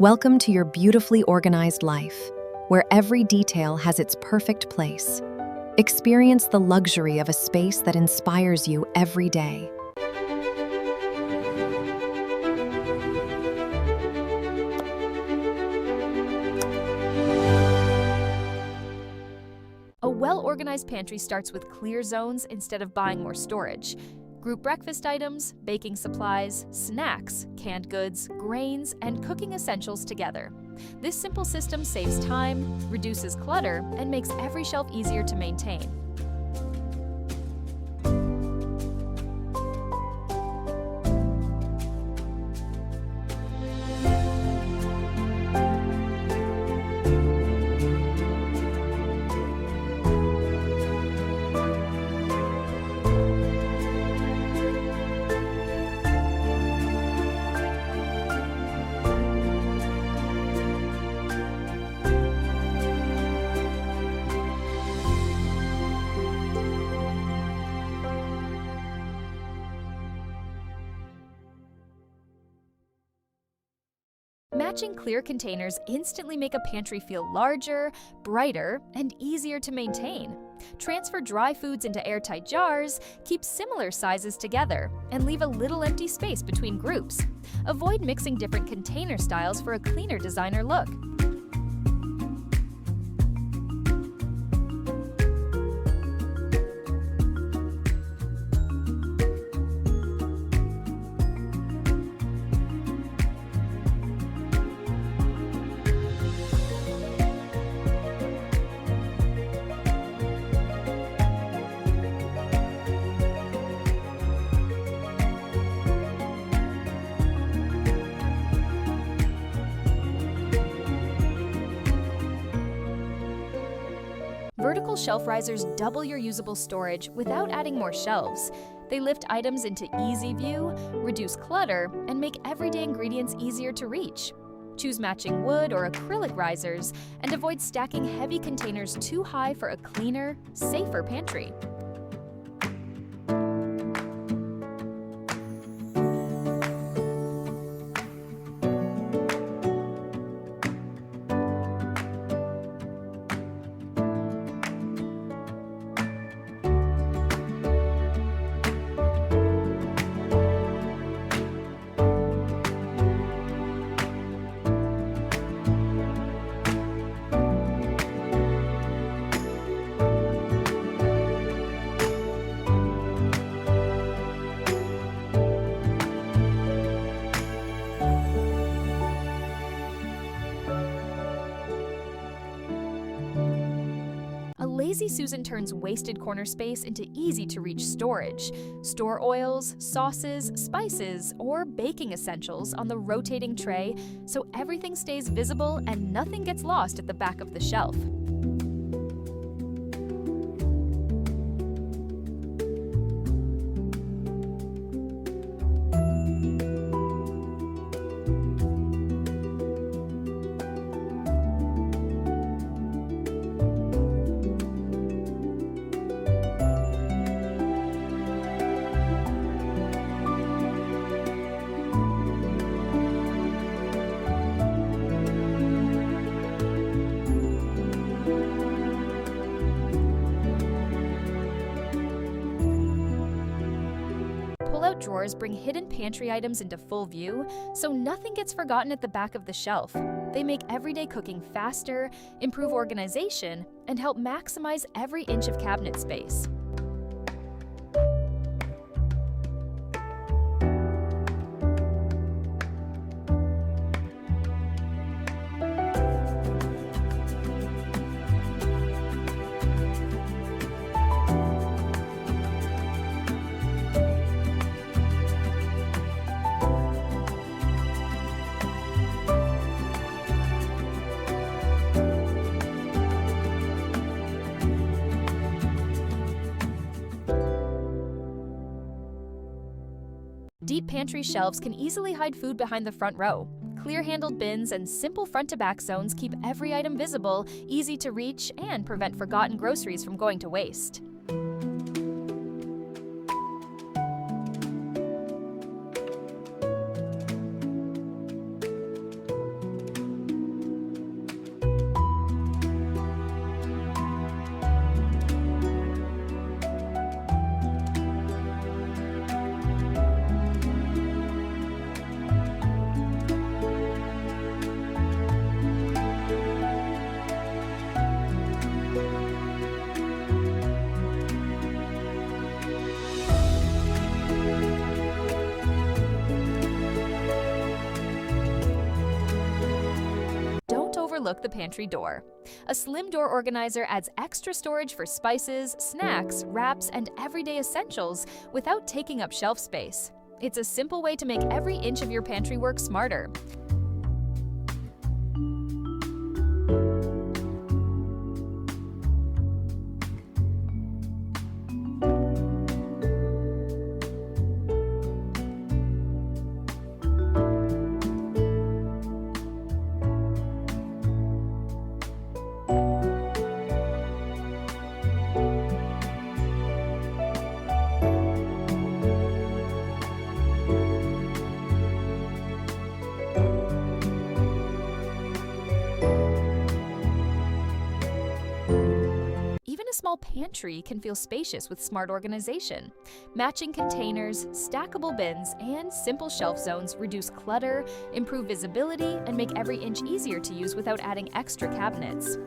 Welcome to your beautifully organized life, where every detail has its perfect place. Experience the luxury of a space that inspires you every day. A well-organized pantry starts with clear zones instead of buying more storage. Group breakfast items, baking supplies, snacks, canned goods, grains, and cooking essentials together. This simple system saves time, reduces clutter, and makes every shelf easier to maintain. Matching clear containers instantly make a pantry feel larger, brighter, and easier to maintain. Transfer dry foods into airtight jars, keep similar sizes together, and leave a little empty space between groups. Avoid mixing different container styles for a cleaner designer look. Vertical shelf risers double your usable storage without adding more shelves. They lift items into easy view, reduce clutter, and make everyday ingredients easier to reach. Choose matching wood or acrylic risers and avoid stacking heavy containers too high for a cleaner, safer pantry. A Lazy Susan turns wasted corner space into easy-to-reach storage. Store oils, sauces, spices, or baking essentials on the rotating tray so everything stays visible and nothing gets lost at the back of the shelf. Pull-out drawers bring hidden pantry items into full view, so nothing gets forgotten at the back of the shelf. They make everyday cooking faster, improve organization, and help maximize every inch of cabinet space. Deep pantry shelves can easily hide food behind the front row. Clear-handled bins and simple front-to-back zones keep every item visible, easy to reach, and prevent forgotten groceries from going to waste. overlook the pantry door. A slim door organizer adds extra storage for spices, snacks, wraps, and everyday essentials without taking up shelf space. It's a simple way to make every inch of your pantry work smarter. Even a small pantry can feel spacious with smart organization. Matching containers, stackable bins, and simple shelf zones reduce clutter, improve visibility, and make every inch easier to use without adding extra cabinets.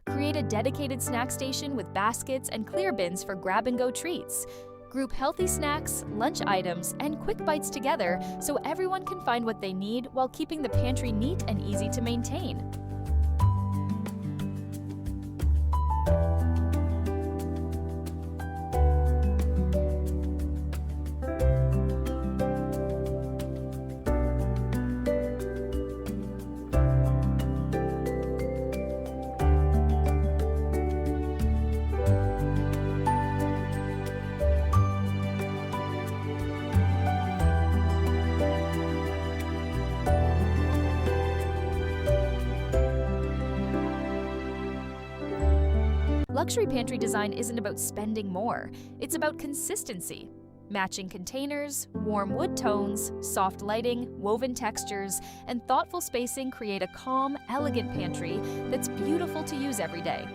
Create a dedicated snack station with baskets and clear bins for grab-and-go treats. Group healthy snacks, lunch items, and quick bites together so everyone can find what they need while keeping the pantry neat and easy to maintain. Luxury pantry design isn't about spending more, it's about consistency. Matching containers, warm wood tones, soft lighting, woven textures, and thoughtful spacing create a calm, elegant pantry that's beautiful to use every day.